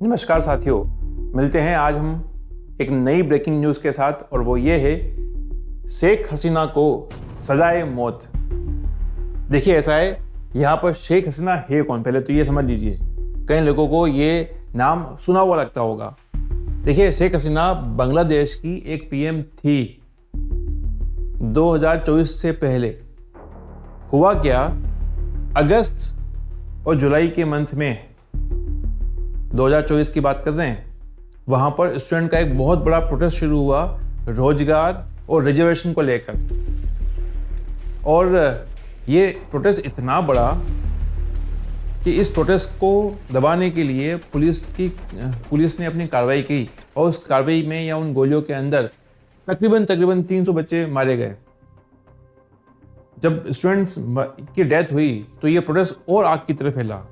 नमस्कार साथियों, मिलते हैं आज हम एक नई ब्रेकिंग न्यूज़ के साथ और वो ये है शेख हसीना को सजाए मौत। देखिए ऐसा है, यहाँ पर शेख हसीना है कौन, पहले तो ये समझ लीजिए। कई लोगों को ये नाम सुना हुआ लगता होगा। देखिए शेख हसीना बांग्लादेश की एक पीएम थी 2024 से पहले। हुआ क्या, अगस्त और जुलाई के मंथ में 2024 की बात कर रहे हैं, वहां पर स्टूडेंट का एक बहुत बड़ा प्रोटेस्ट शुरू हुआ रोजगार और रिजर्वेशन को लेकर। और ये प्रोटेस्ट इतना बड़ा कि इस प्रोटेस्ट को दबाने के लिए पुलिस ने अपनी कार्रवाई की और उस कार्रवाई में या उन गोलियों के अंदर तकरीबन 300 बच्चे मारे गए। जब स्टूडेंट्स की डेथ हुई तो ये प्रोटेस्ट और आग की तरफ फैला,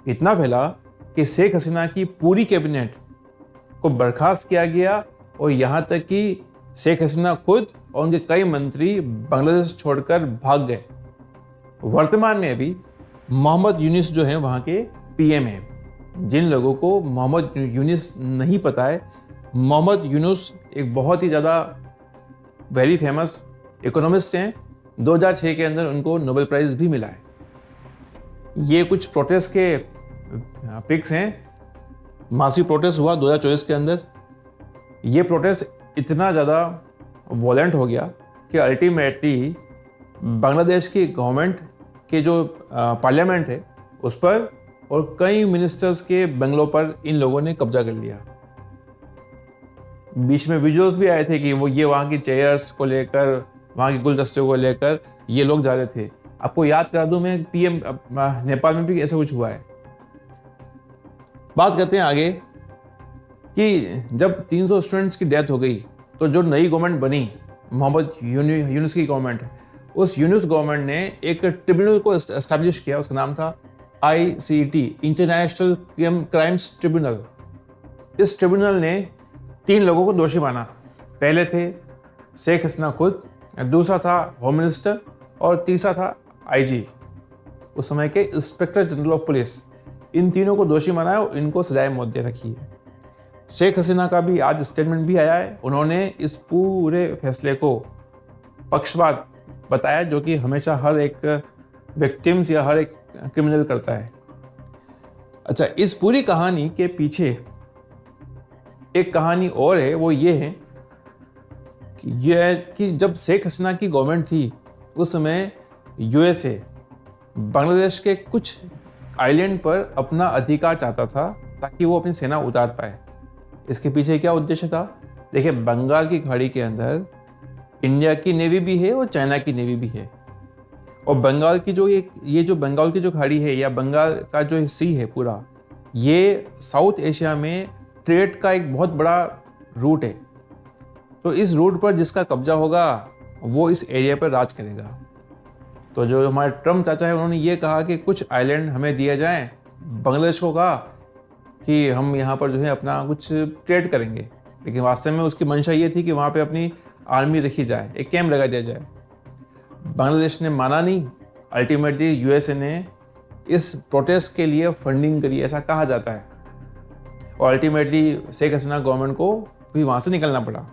इतना फैला कि शेख हसीना की पूरी कैबिनेट को बर्खास्त किया गया और यहाँ तक कि शेख हसीना खुद और उनके कई मंत्री बांग्लादेश छोड़कर भाग गए। वर्तमान में अभी मोहम्मद यूनिस जो हैं वहाँ के पीएम हैं। जिन लोगों को मोहम्मद यूनिस नहीं पता है, मोहम्मद यूनुस एक बहुत ही ज़्यादा वेरी फेमस इकोनॉमिस्ट हैं। 2006 के अंदर उनको नोबेल प्राइज़ भी मिला है। ये कुछ प्रोटेस्ट के पिक्स हैं। मासी प्रोटेस्ट हुआ 2024 के अंदर। ये प्रोटेस्ट इतना ज़्यादा वॉलेंट हो गया कि अल्टीमेटली बांग्लादेश की गवर्नमेंट के जो पार्लियामेंट है उस पर और कई मिनिस्टर्स के बंगलों पर इन लोगों ने कब्जा कर लिया। बीच में वीडियोस भी आए थे कि ये वहाँ की चेयर्स को लेकर, वहाँ के गुलदस्तों को लेकर ये लोग जा रहे थे। आपको याद करा दूं, मैं पीएम नेपाल में भी ऐसा कुछ हुआ है। बात करते हैं आगे कि जब 300 स्टूडेंट्स की डेथ हो गई तो जो नई गवर्नमेंट बनी, मोहम्मद यूनुस की गवर्नमेंट, उस यूनुस गवर्नमेंट ने एक ट्रिब्यूनल को एस्टैब्लिश किया। उसका नाम था ICT, इंटरनेशनल क्राइम्स ट्रिब्यूनल। इस ट्रिब्यूनल ने 3 लोगों को दोषी माना। पहले थे शेख हसीना खुद, दूसरा था होम मिनिस्टर और तीसरा था IG, उस समय के इंस्पेक्टर जनरल ऑफ पुलिस। इन तीनों को दोषी माना है और इनको सजाए मौत दे रखी है। शेख हसीना का भी आज स्टेटमेंट भी आया है। उन्होंने इस पूरे फैसले को पक्षपात बताया, जो कि हमेशा हर एक विक्टिम्स या हर एक क्रिमिनल करता है। अच्छा, इस पूरी कहानी के पीछे एक कहानी और है, वो ये है कि जब शेख हसीना की गवर्नमेंट थी उस समय USA बांग्लादेश के कुछ आइलैंड पर अपना अधिकार चाहता था ताकि वो अपनी सेना उतार पाए। इसके पीछे क्या उद्देश्य था? देखिए, बंगाल की खाड़ी के अंदर इंडिया की नेवी भी है और चाइना की नेवी भी है। और बंगाल की जो ये जो बंगाल की जो खाड़ी है या बंगाल का जो सी है पूरा, ये साउथ एशिया में ट्रेड का एक बहुत बड़ा रूट है। तो इस रूट पर जिसका कब्जा होगा वो इस एरिया पर राज करेगा। तो जो हमारे ट्रम्प चाचा है, उन्होंने ये कहा कि कुछ आइलैंड हमें दिए जाएं। बांग्लादेश को कहा कि हम यहाँ पर जो है अपना कुछ ट्रेड करेंगे, लेकिन वास्तव में उसकी मंशा ये थी कि वहाँ पे अपनी आर्मी रखी जाए, एक कैंप लगा दिया जाए। बांग्लादेश ने माना नहीं। अल्टीमेटली USA ने इस प्रोटेस्ट के लिए फंडिंग करी, ऐसा कहा जाता है। और अल्टीमेटली शेख हसीना गवर्नमेंट को भी वहाँ से निकलना पड़ा।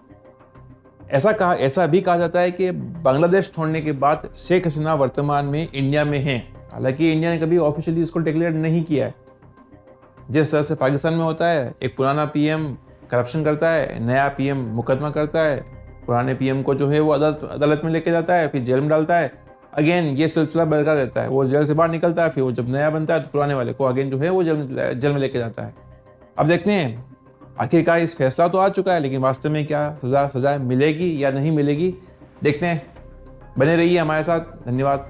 ऐसा भी कहा जाता है कि बांग्लादेश छोड़ने के बाद शेख हसीना वर्तमान में इंडिया में हैं। हालांकि इंडिया ने कभी ऑफिशियली इसको डिक्लेयर नहीं किया है। जिस तरह से पाकिस्तान में होता है, एक पुराना पीएम करप्शन करता है, नया पीएम मुकदमा करता है, पुराने पीएम को जो है वो अदालत में लेके जाता है, फिर जेल में डालता है। अगेन ये सिलसिला बरकरार रहता है। वो जेल से बाहर निकलता है, फिर वो जब नया बनता है तो पुराने वाले को अगेन जो है वो जेल में लेके जाता है। अब देखते हैं आखिरकार इस फैसला तो आ चुका है, लेकिन वास्तव में क्या सजा मिलेगी या नहीं मिलेगी, देखते हैं। बने रहिए हमारे साथ। धन्यवाद।